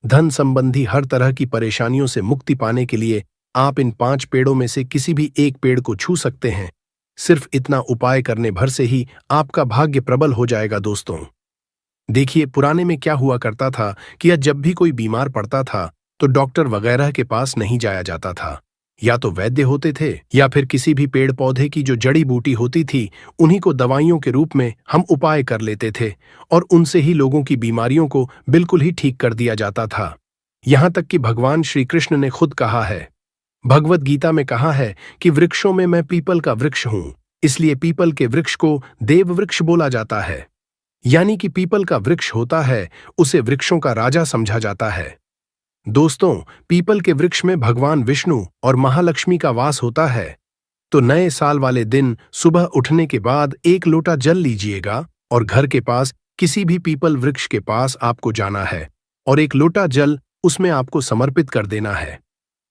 Speaker 1: धन संबंधी हर तरह की परेशानियों से मुक्ति पाने के लिए आप इन 5 पेड़ों में से किसी भी एक पेड़ को छू सकते हैं। सिर्फ इतना उपाय करने भर से ही आपका भाग्य प्रबल हो जाएगा। दोस्तों, देखिए, पुराने में क्या हुआ करता था कि जब भी कोई बीमार पड़ता था तो डॉक्टर वगैरह के पास नहीं जाया जाता था। या तो वैद्य होते थे या फिर किसी भी पेड़ पौधे की जो जड़ी बूटी होती थी, उन्हीं को दवाइयों के रूप में हम उपाय कर लेते थे और उनसे ही लोगों की बीमारियों को बिल्कुल ही ठीक कर दिया जाता था। यहां तक कि भगवान श्री कृष्ण ने खुद कहा है, भगवत गीता में कहा है कि वृक्षों में मैं पीपल का वृक्ष हूं, इसलिए पीपल के वृक्ष को देव वृक्ष बोला जाता है। यानी कि पीपल का वृक्ष होता है, उसे वृक्षों का राजा समझा जाता है। दोस्तों, पीपल के वृक्ष में भगवान विष्णु और महालक्ष्मी का वास होता है। तो नए साल वाले दिन सुबह उठने के बाद 1 लोटा जल लीजिएगा और घर के पास किसी भी पीपल वृक्ष के पास आपको जाना है और 1 लोटा जल उसमें आपको समर्पित कर देना है।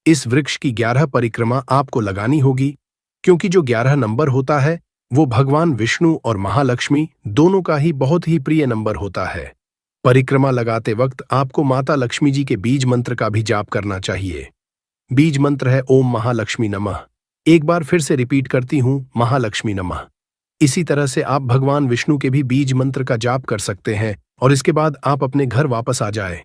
Speaker 1: इस वृक्ष की 11 परिक्रमा आपको लगानी होगी, क्योंकि जो 11 नंबर होता है वो भगवान विष्णु और महालक्ष्मी दोनों का ही बहुत ही प्रिय नंबर होता है। परिक्रमा लगाते वक्त आपको माता लक्ष्मी जी के बीज मंत्र का भी जाप करना चाहिए। बीज मंत्र है ओम महालक्ष्मी नमः। एक बार फिर से रिपीट करती हूं, महालक्ष्मी नमः। इसी तरह से आप भगवान विष्णु के भी बीज मंत्र का जाप कर सकते हैं और इसके बाद आप अपने घर वापस आ जाएं।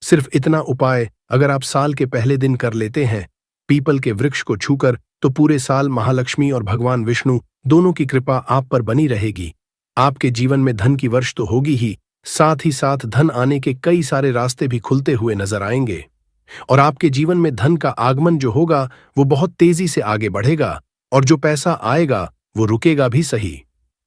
Speaker 1: सिर्फ इतना उपाय अगर आप साल के पहले दिन कर लेते हैं, पीपल के वृक्ष को छूकर, तो पूरे साल महालक्ष्मी और भगवान विष्णु दोनों की कृपा आप पर बनी रहेगी। आपके जीवन में धन की वर्ष तो होगी ही, साथ ही साथ धन आने के कई सारे रास्ते भी खुलते हुए नजर आएंगे और आपके जीवन में धन का आगमन जो होगा वो बहुत तेजी से आगे बढ़ेगा और जो पैसा आएगा वो रुकेगा भी सही।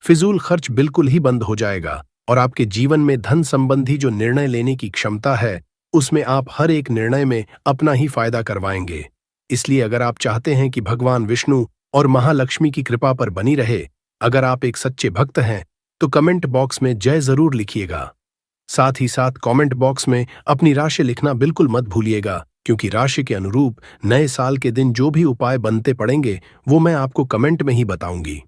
Speaker 1: फिजूल खर्च बिल्कुल ही बंद हो जाएगा और आपके जीवन में धन संबंधी जो निर्णय लेने की क्षमता है, उसमें आप हर एक निर्णय में अपना ही फायदा करवाएंगे। इसलिए अगर आप चाहते हैं कि भगवान विष्णु और महालक्ष्मी की कृपा पर बनी रहे, अगर आप एक सच्चे भक्त हैं, तो कमेंट बॉक्स में जय जरूर लिखिएगा। साथ ही साथ कमेंट बॉक्स में अपनी राशि लिखना बिल्कुल मत भूलिएगा, क्योंकि राशि के अनुरूप नए साल के दिन जो भी उपाय बनते पड़ेंगे वो मैं आपको कमेंट में ही बताऊंगी।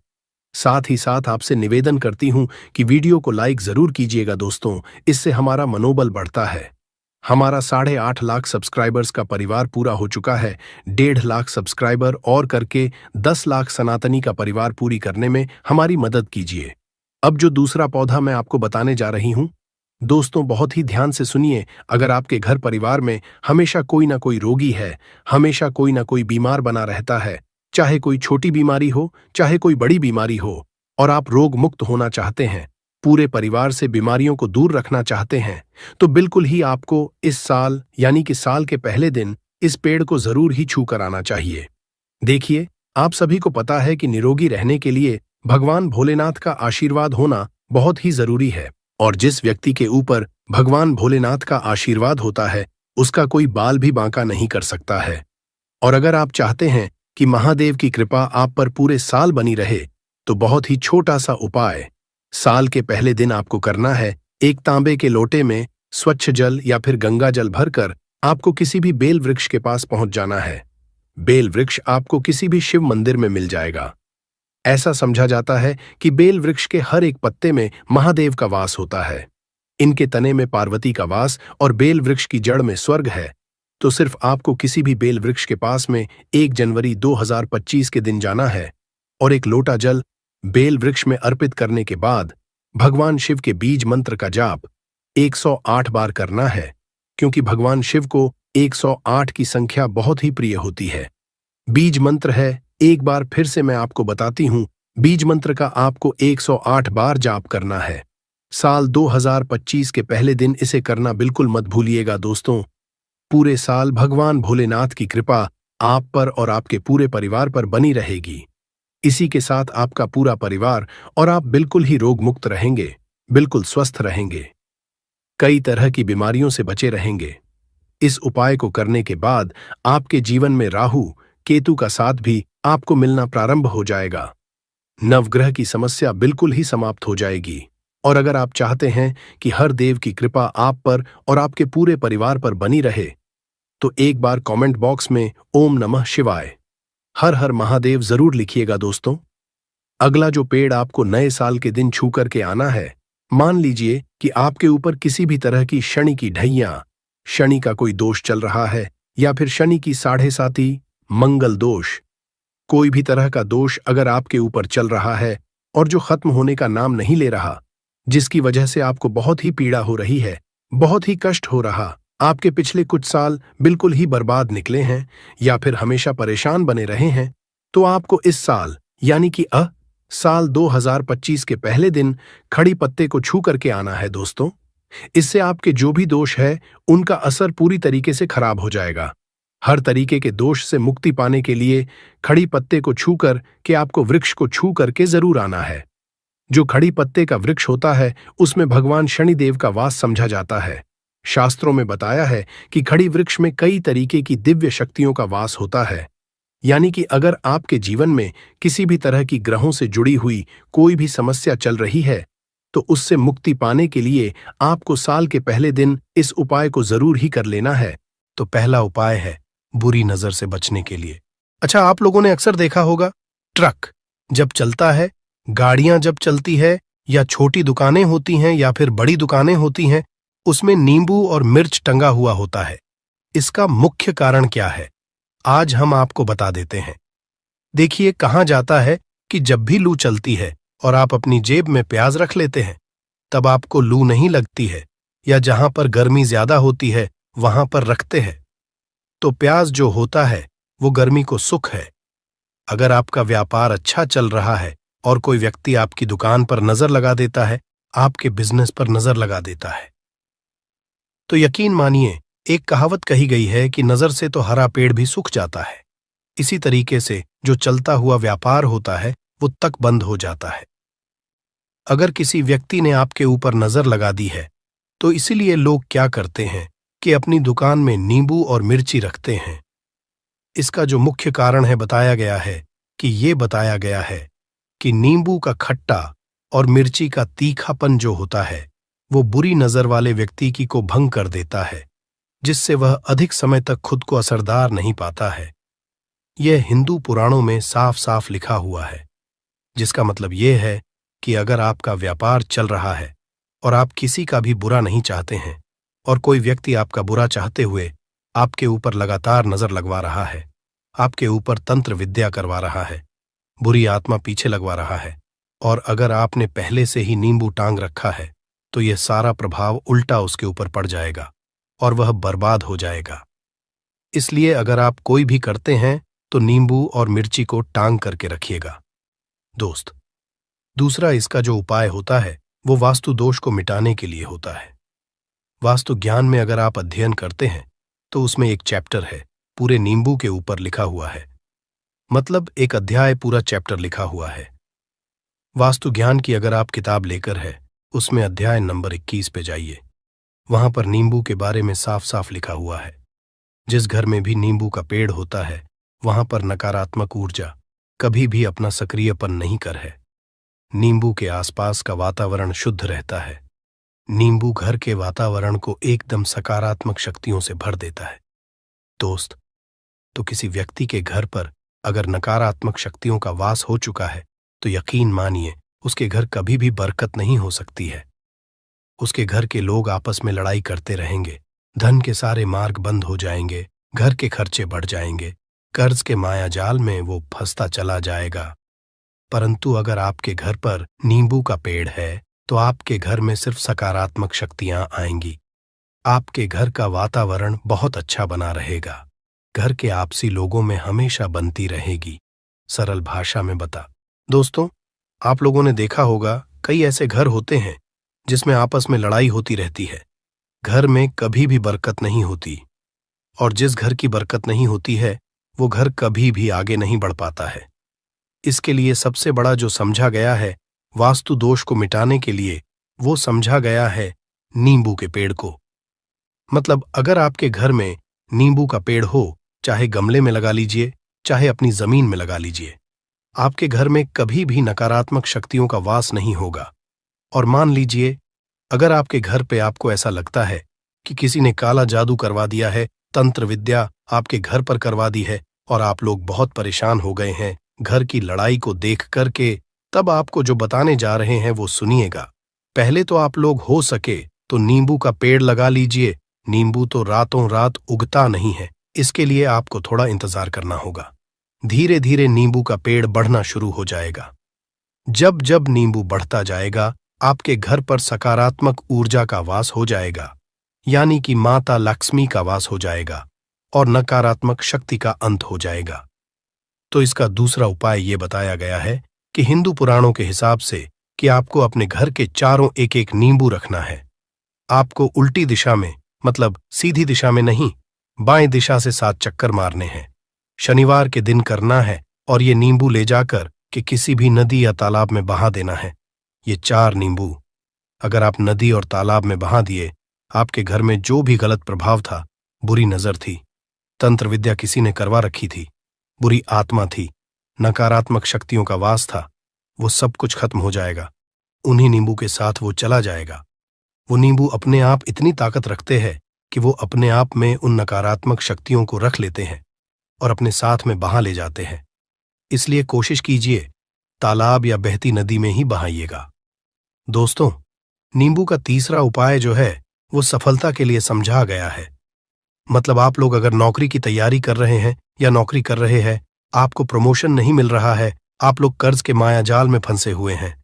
Speaker 1: साथ ही साथ आपसे निवेदन करती हूं कि वीडियो को लाइक जरूर कीजिएगा दोस्तों, इससे हमारा मनोबल बढ़ता है। हमारा 8.5 लाख सब्सक्राइबर्स का परिवार पूरा हो चुका है। 1.5 लाख सब्सक्राइबर और करके 10 लाख सनातनी का परिवार पूरी करने में हमारी मदद कीजिए। अब जो दूसरा पौधा मैं आपको बताने जा रही हूं, दोस्तों बहुत ही ध्यान से सुनिए। अगर आपके घर परिवार में हमेशा कोई ना कोई रोगी है, हमेशा कोई ना कोई बीमार बना रहता है, चाहे कोई छोटी बीमारी हो चाहे कोई बड़ी बीमारी हो, और आप रोग मुक्त होना चाहते हैं, पूरे परिवार से बीमारियों को दूर रखना चाहते हैं, तो बिल्कुल ही आपको इस साल यानी कि साल के पहले दिन इस पेड़ को जरूर ही छू कर आना चाहिए। देखिए, आप सभी को पता है कि निरोगी रहने के लिए भगवान भोलेनाथ का आशीर्वाद होना बहुत ही जरूरी है, और जिस व्यक्ति के ऊपर भगवान भोलेनाथ का आशीर्वाद होता है, उसका कोई बाल भी बांका नहीं कर सकता है। और अगर आप चाहते हैं कि महादेव की कृपा आप पर पूरे साल बनी रहे, तो बहुत ही छोटा सा उपाय साल के पहले दिन आपको करना है। एक तांबे के लोटे में स्वच्छ जल या फिर गंगा जल भरकर आपको किसी भी बेल वृक्ष के पास पहुंच जाना है। बेल वृक्ष आपको किसी भी शिव मंदिर में मिल जाएगा। ऐसा समझा जाता है कि बेल वृक्ष के हर एक पत्ते में महादेव का वास होता है। इनके तने में पार्वती का वास और बेल वृक्ष की जड़ में स्वर्ग है। तो सिर्फ आपको किसी भी बेल वृक्ष के पास में 1 जनवरी 2025 के दिन जाना है और एक लोटा जल बेल वृक्ष में अर्पित करने के बाद भगवान शिव के बीज मंत्र का जाप 108 बार करना है, क्योंकि भगवान शिव को 108 की संख्या बहुत ही प्रिय होती है। बीज मंत्र है, एक बार फिर से मैं आपको बताती हूं, बीज मंत्र का आपको 108 बार जाप करना है। साल 2025 के पहले दिन इसे करना बिल्कुल मत भूलिएगा दोस्तों। पूरे साल भगवान भोलेनाथ की कृपा आप पर और आपके पूरे परिवार पर बनी रहेगी। इसी के साथ आपका पूरा परिवार और आप बिल्कुल ही रोग मुक्त रहेंगे, बिल्कुल स्वस्थ रहेंगे, कई तरह की बीमारियों से बचे रहेंगे। इस उपाय को करने के बाद आपके जीवन में राहु केतु का साथ भी आपको मिलना प्रारंभ हो जाएगा। नवग्रह की समस्या बिल्कुल ही समाप्त हो जाएगी। और अगर आप चाहते हैं कि हर देव की कृपा आप पर और आपके पूरे परिवार पर बनी रहे, तो एक बार कमेंट बॉक्स में ओम नमः शिवाय, हर हर महादेव जरूर लिखिएगा दोस्तों। अगला जो पेड़ आपको नए साल के दिन छू करके आना है, मान लीजिए कि आपके ऊपर किसी भी तरह की शनि की ढैया, शनि का कोई दोष चल रहा है, या फिर शनि की 7.5 मंगल दोष, कोई भी तरह का दोष अगर आपके ऊपर चल रहा है और जो खत्म होने का नाम नहीं ले रहा, जिसकी वजह से आपको बहुत ही पीड़ा हो रही है, बहुत ही कष्ट हो रहा, आपके पिछले कुछ साल बिल्कुल ही बर्बाद निकले हैं या फिर हमेशा परेशान बने रहे हैं, तो आपको इस साल यानी कि साल 2025 के पहले दिन खड़ी पत्ते को छू करके आना है दोस्तों। इससे आपके जो भी दोष है उनका असर पूरी तरीके से खराब हो जाएगा। हर तरीके के दोष से मुक्ति पाने के लिए खड़ी पत्ते को छू कर के आपको वृक्ष को छू करके जरूर आना है। जो खड़ी पत्ते का वृक्ष होता है उसमें भगवान शनिदेव का वास समझा जाता है। शास्त्रों में बताया है कि खड़ी वृक्ष में कई तरीके की दिव्य शक्तियों का वास होता है। यानी कि अगर आपके जीवन में किसी भी तरह की ग्रहों से जुड़ी हुई कोई भी समस्या चल रही है, तो उससे मुक्ति पाने के लिए आपको साल के पहले दिन इस उपाय को जरूर ही कर लेना है। तो पहला उपाय है बुरी नजर से बचने के लिए। अच्छा, आप लोगों ने अक्सर देखा होगा, ट्रक जब चलता है, गाड़ियां जब चलती है, या छोटी दुकानें होती हैं या फिर बड़ी दुकानें होती हैं, उसमें नींबू और मिर्च टंगा हुआ होता है। इसका मुख्य कारण क्या है, आज हम आपको बता देते हैं। देखिए, कहा जाता है कि जब भी लू चलती है और आप अपनी जेब में प्याज रख लेते हैं, तब आपको लू नहीं लगती है, या जहां पर गर्मी ज्यादा होती है वहां पर रखते हैं, तो प्याज जो होता है वो गर्मी को सुख है। अगर आपका व्यापार अच्छा चल रहा है और कोई व्यक्ति आपकी दुकान पर नजर लगा देता है, आपके बिजनेस पर नजर लगा देता है, तो यकीन मानिए, एक कहावत कही गई है कि नजर से तो हरा पेड़ भी सूख जाता है। इसी तरीके से जो चलता हुआ व्यापार होता है वो तक बंद हो जाता है। अगर किसी व्यक्ति ने आपके ऊपर नजर लगा दी है तो इसीलिए लोग क्या करते हैं कि अपनी दुकान में नींबू और मिर्ची रखते हैं। इसका जो मुख्य कारण है बताया गया है कि नींबू का खट्टा और मिर्ची का तीखापन जो होता है वो बुरी नजर वाले व्यक्ति की को भंग कर देता है, जिससे वह अधिक समय तक खुद को असरदार नहीं पाता है। यह हिंदू पुराणों में साफ साफ लिखा हुआ है, जिसका मतलब यह है कि अगर आपका व्यापार चल रहा है और आप किसी का भी बुरा नहीं चाहते हैं और कोई व्यक्ति आपका बुरा चाहते हुए आपके ऊपर लगातार नजर लगवा रहा है, आपके ऊपर तंत्र विद्या करवा रहा है, बुरी आत्मा पीछे लगवा रहा है, और अगर आपने पहले से ही नींबू टांग रखा है तो यह सारा प्रभाव उल्टा उसके ऊपर पड़ जाएगा और वह बर्बाद हो जाएगा। इसलिए अगर आप कोई भी करते हैं तो नींबू और मिर्ची को टांग करके रखिएगा। दोस्त, दूसरा इसका जो उपाय होता है वो वास्तु दोष को मिटाने के लिए होता है। वास्तु ज्ञान में अगर आप अध्ययन करते हैं तो उसमें एक चैप्टर है पूरे नींबू के ऊपर लिखा हुआ है, मतलब एक अध्याय पूरा चैप्टर लिखा हुआ है। वास्तु ज्ञान की अगर आप किताब लेकर है उसमें अध्याय नंबर 21 पे जाइए। वहां पर नींबू के बारे में साफ साफ लिखा हुआ है। जिस घर में भी नींबू का पेड़ होता है वहां पर नकारात्मक ऊर्जा कभी भी अपना सक्रियपन नहीं कर है। नींबू के आसपास का वातावरण शुद्ध रहता है। नींबू घर के वातावरण को एकदम सकारात्मक शक्तियों से भर देता है। दोस्त, तो किसी व्यक्ति के घर पर अगर नकारात्मक शक्तियों का वास हो चुका है तो यकीन मानिए उसके घर कभी भी बरकत नहीं हो सकती है। उसके घर के लोग आपस में लड़ाई करते रहेंगे, धन के सारे मार्ग बंद हो जाएंगे, घर के खर्चे बढ़ जाएंगे, कर्ज के माया जाल में वो फंसता चला जाएगा। परंतु अगर आपके घर पर नींबू का पेड़ है तो आपके घर में सिर्फ सकारात्मक शक्तियां आएंगी। आपके घर का वातावरण बहुत अच्छा बना रहेगा। घर के आपसी लोगों में हमेशा बनती रहेगी। सरल भाषा में बता। दोस्तों, आप लोगों ने देखा होगा कई ऐसे घर होते हैं जिसमें आपस में लड़ाई होती रहती है। घर में कभी भी बरकत नहीं होती, और जिस घर की बरकत नहीं होती है वो घर कभी भी आगे नहीं बढ़ पाता है। इसके लिए सबसे बड़ा जो समझा गया है वास्तु दोष को मिटाने के लिए, वो समझा गया है नींबू के पेड़ को। मतलब अगर आपके घर में नींबू का पेड़ हो, चाहे गमले में लगा लीजिए चाहे अपनी जमीन में लगा लीजिए, आपके घर में कभी भी नकारात्मक शक्तियों का वास नहीं होगा। और मान लीजिए अगर आपके घर पे आपको ऐसा लगता है कि किसी ने काला जादू करवा दिया है, तंत्र विद्या आपके घर पर करवा दी है और आप लोग बहुत परेशान हो गए हैं घर की लड़ाई को देख करके, तब आपको जो बताने जा रहे हैं वो सुनिएगा। पहले तो आप लोग हो सके तो नींबू का पेड़ लगा लीजिए। नींबू तो रातों रात उगता नहीं है, इसके लिए आपको थोड़ा इंतजार करना होगा। धीरे धीरे नींबू का पेड़ बढ़ना शुरू हो जाएगा। जब जब नींबू बढ़ता जाएगा आपके घर पर सकारात्मक ऊर्जा का वास हो जाएगा, यानी कि माता लक्ष्मी का वास हो जाएगा और नकारात्मक शक्ति का अंत हो जाएगा। तो इसका दूसरा उपाय ये बताया गया है कि हिंदू पुराणों के हिसाब से कि आपको अपने घर के चारों एक एक नींबू रखना है। आपको उल्टी दिशा में, मतलब सीधी दिशा में नहीं, बाएं दिशा से 7 चक्कर मारने हैं। शनिवार के दिन करना है और ये नींबू ले जाकर कि किसी भी नदी या तालाब में बहा देना है। ये 4 नींबू अगर आप नदी और तालाब में बहा दिए, आपके घर में जो भी गलत प्रभाव था, बुरी नजर थी, तंत्र विद्या किसी ने करवा रखी थी, बुरी आत्मा थी, नकारात्मक शक्तियों का वास था, वो सब कुछ खत्म हो जाएगा। उन्हीं नींबू के साथ वो चला जाएगा। वो नींबू अपने आप इतनी ताकत रखते हैं कि वो अपने आप में उन नकारात्मक शक्तियों को रख लेते हैं और अपने साथ में बहा ले जाते हैं। इसलिए कोशिश कीजिए तालाब या बहती नदी में ही बहाइएगा। दोस्तों, नींबू का तीसरा उपाय जो है वो सफलता के लिए समझा गया है। मतलब आप लोग अगर नौकरी की तैयारी कर रहे हैं या नौकरी कर रहे हैं, आपको प्रमोशन नहीं मिल रहा है, आप लोग कर्ज के मायाजाल में फंसे हुए हैं,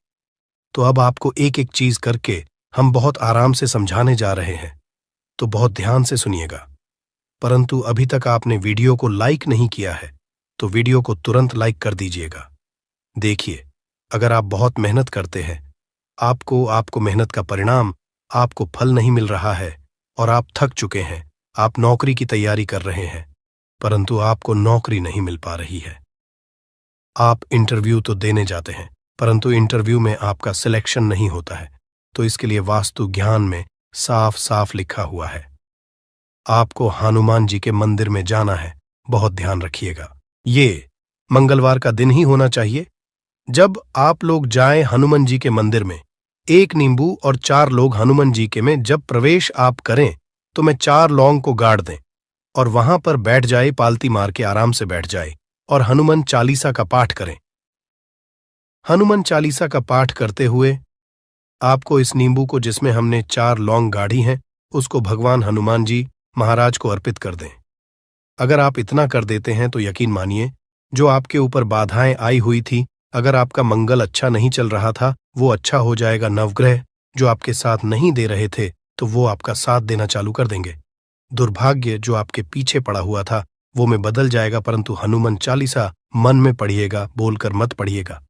Speaker 1: तो अब आपको एक एक चीज करके हम बहुत आराम से समझाने जा रहे हैं, तो बहुत ध्यान से सुनिएगा। परंतु अभी तक आपने वीडियो को लाइक नहीं किया है तो वीडियो को तुरंत लाइक कर दीजिएगा। देखिए, अगर आप बहुत मेहनत करते हैं, आपको मेहनत का परिणाम, आपको फल नहीं मिल रहा है और आप थक चुके हैं, आप नौकरी की तैयारी कर रहे हैं परंतु आपको नौकरी नहीं मिल पा रही है। आप इंटरव्यू तो देने जाते हैं परंतु इंटरव्यू में आपका सिलेक्शन नहीं होता है। तो इसके लिए वास्तु ज्ञान में साफ साफ लिखा हुआ है, आपको हनुमान जी के मंदिर में जाना है। बहुत ध्यान रखिएगा, ये मंगलवार का दिन ही होना चाहिए। जब आप लोग जाएं हनुमान जी के मंदिर में, 1 नींबू और 4 लोग हनुमान जी के में जब प्रवेश आप करें तो मैं 4 लौंग को गाड़ दें और वहां पर बैठ जाए, पालती मार के आराम से बैठ जाए और हनुमान चालीसा का पाठ करें। हनुमान चालीसा का पाठ करते हुए आपको इस नींबू को, जिसमें हमने 4 लौंग गाढ़ी हैं, उसको भगवान हनुमान जी महाराज को अर्पित कर दें। अगर आप इतना कर देते हैं तो यकीन मानिए, जो आपके ऊपर बाधाएं आई हुई थी, अगर आपका मंगल अच्छा नहीं चल रहा था, वो अच्छा हो जाएगा। नवग्रह जो आपके साथ नहीं दे रहे थे, तो वो आपका साथ देना चालू कर देंगे। दुर्भाग्य जो आपके पीछे पड़ा हुआ था, वो में बदल जाएगा। परंतु हनुमान चालीसा मन में पढ़िएगा, बोलकर मत पढ़िएगा।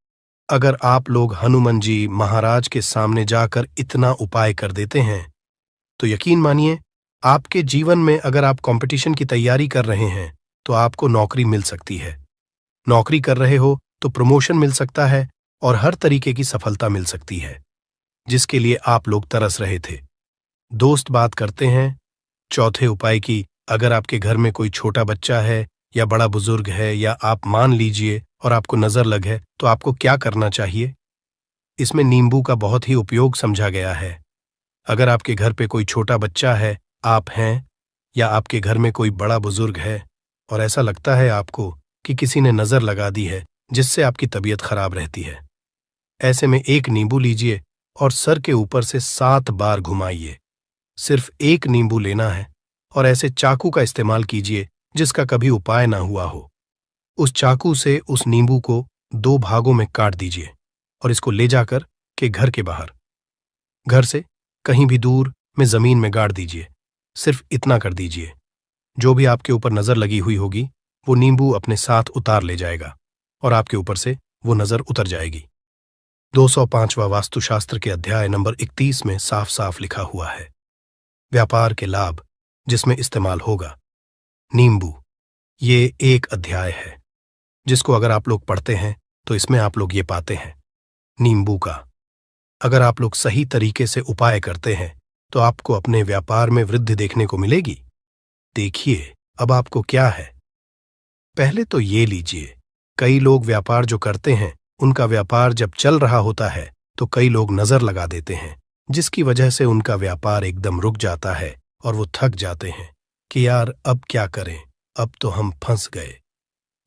Speaker 1: अगर आप लोग हनुमान जी महाराज के सामने जाकर इतना उपाय कर देते हैं, तो यकीन मानिए, आपके जीवन में अगर आप कंपटीशन की तैयारी कर रहे हैं तो आपको नौकरी मिल सकती है। नौकरी कर रहे हो तो प्रमोशन मिल सकता है और हर तरीके की सफलता मिल सकती है, जिसके लिए आप लोग तरस रहे थे। दोस्त बात करते हैं चौथे उपाय की। अगर आपके घर में कोई छोटा बच्चा है या बड़ा बुजुर्ग है, या आप मान लीजिए और आपको नजर लग है, तो आपको क्या करना चाहिए? इसमें नींबू का बहुत ही उपयोग समझा गया है। अगर आपके घर पे कोई छोटा बच्चा है, आप हैं, या आपके घर में कोई बड़ा बुजुर्ग है और ऐसा लगता है आपको कि किसी ने नजर लगा दी है, जिससे आपकी तबीयत खराब रहती है, ऐसे में 1 नींबू लीजिए और सर के ऊपर से 7 बार घुमाइए। सिर्फ 1 नींबू लेना है और ऐसे चाकू का इस्तेमाल कीजिए जिसका कभी उपाय ना हुआ हो। उस चाकू से उस नींबू को 2 भागों में काट दीजिए और इसको ले जाकर के घर के बाहर, घर से कहीं भी दूर में जमीन में गाड़ दीजिए। सिर्फ इतना कर दीजिए, जो भी आपके ऊपर नजर लगी हुई होगी, वो नींबू अपने साथ उतार ले जाएगा और आपके ऊपर से वो नजर उतर जाएगी। 205वां वास्तुशास्त्र के अध्याय नंबर 31 में साफ साफ लिखा हुआ है, व्यापार के लाभ जिसमें इस्तेमाल होगा नींबू। ये एक अध्याय है जिसको अगर आप लोग पढ़ते हैं तो इसमें आप लोग ये पाते हैं, नींबू का अगर आप लोग सही तरीके से उपाय करते हैं तो आपको अपने व्यापार में वृद्धि देखने को मिलेगी। देखिए अब आपको क्या है। पहले तो ये लीजिए, कई लोग व्यापार जो करते हैं, उनका व्यापार जब चल रहा होता है तो कई लोग नजर लगा देते हैं, जिसकी वजह से उनका व्यापार एकदम रुक जाता है और वो थक जाते हैं कि यार अब क्या करें, अब तो हम फंस गए।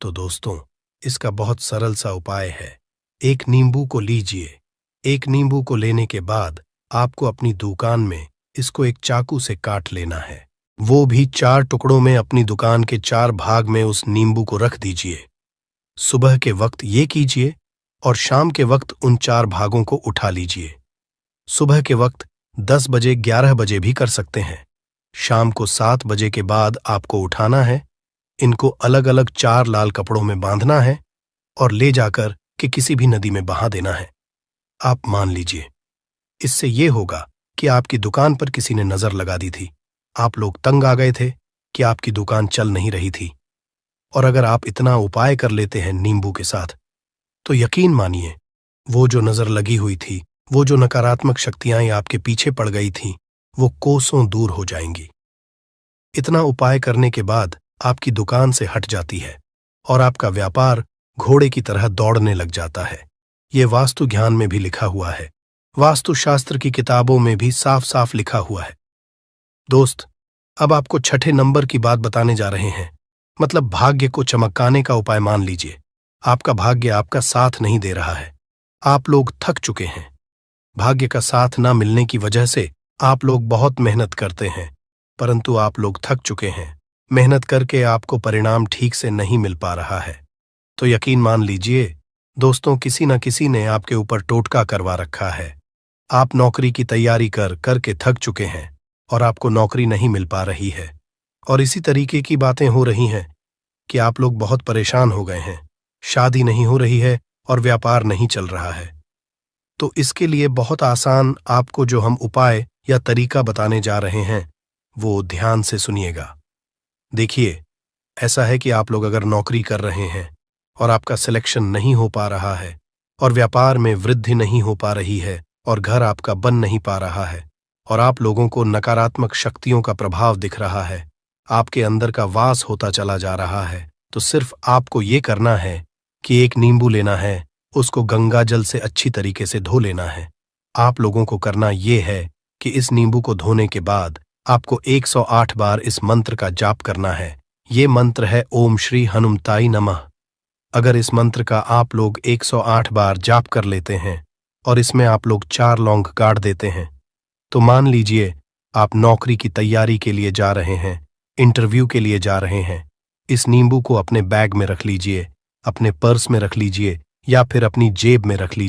Speaker 1: तो दोस्तों, इसका बहुत सरल सा उपाय है। 1 नींबू को लीजिए। 1 नींबू को लेने के बाद आपको अपनी दुकान में इसको एक चाकू से काट लेना है, वो भी 4 टुकड़ों में। अपनी दुकान के 4 भाग में उस नींबू को रख दीजिए। सुबह के वक्त ये कीजिए और शाम के वक्त उन 4 भागों को उठा लीजिए। सुबह के वक्त 10 बजे 11 बजे भी कर सकते हैं। शाम को 7 बजे के बाद आपको उठाना है। इनको अलग अलग 4 लाल कपड़ों में बांधना है और ले जाकर के किसी भी नदी में बहा देना है। आप मान लीजिए, इससे ये होगा कि आपकी दुकान पर किसी ने नजर लगा दी थी, आप लोग तंग आ गए थे कि आपकी दुकान चल नहीं रही थी। और अगर आप इतना उपाय कर लेते हैं नींबू के साथ, तो यकीन मानिए, वो जो नजर लगी हुई थी, वो जो नकारात्मक शक्तियां आपके पीछे पड़ गई थीं, वो कोसों दूर हो जाएंगी। इतना उपाय करने के बाद आपकी दुकान से हट जाती है और आपका व्यापार घोड़े की तरह दौड़ने लग जाता है। ये वास्तु ज्ञान में भी लिखा हुआ है, वास्तुशास्त्र की किताबों में भी साफ साफ लिखा हुआ है। दोस्त, अब आपको 6ठे नंबर की बात बताने जा रहे हैं, मतलब भाग्य को चमकाने का उपाय। मान लीजिए आपका भाग्य आपका साथ नहीं दे रहा है, आप लोग थक चुके हैं। भाग्य का साथ ना मिलने की वजह से आप लोग बहुत मेहनत करते हैं, परंतु आप लोग थक चुके हैं। मेहनत करके आपको परिणाम ठीक से नहीं मिल पा रहा है। तो यकीन मान लीजिए दोस्तों, किसी न किसी ने आपके ऊपर टोटका करवा रखा है। आप नौकरी की तैयारी करके थक चुके हैं और आपको नौकरी नहीं मिल पा रही है। और इसी तरीके की बातें हो रही हैं कि आप लोग बहुत परेशान हो गए हैं, शादी नहीं हो रही है और व्यापार नहीं चल रहा है। तो इसके लिए बहुत आसान आपको जो हम उपाय या तरीका बताने जा रहे हैं, वो ध्यान से सुनिएगा। देखिए, ऐसा है कि आप लोग अगर नौकरी कर रहे हैं और आपका सिलेक्शन नहीं हो पा रहा है, और व्यापार में वृद्धि नहीं हो पा रही है और घर आपका बन नहीं पा रहा है और आप लोगों को नकारात्मक शक्तियों का प्रभाव दिख रहा है, आपके अंदर का वास होता चला जा रहा है, तो सिर्फ आपको ये करना है कि एक नींबू लेना है, उसको गंगा जल से अच्छी तरीके से धो लेना है। आप लोगों को करना ये है कि इस नींबू को धोने के बाद आपको 108 बार इस मंत्र का जाप करना है। ये मंत्र है ओम श्री हनुमताई नमः। अगर इस मंत्र का आप लोग 108 बार जाप कर लेते हैं और इसमें आप लोग 4 लौंग गाड़ देते हैं, तो मान लीजिए आप नौकरी की तैयारी के लिए जा रहे हैं, इंटरव्यू के लिए जा रहे हैं। इस नींबू को अपने बैग में रख लीजिए, अपने पर्स में रख लीजिए या फिर अपनी जेब में रख लीजिए।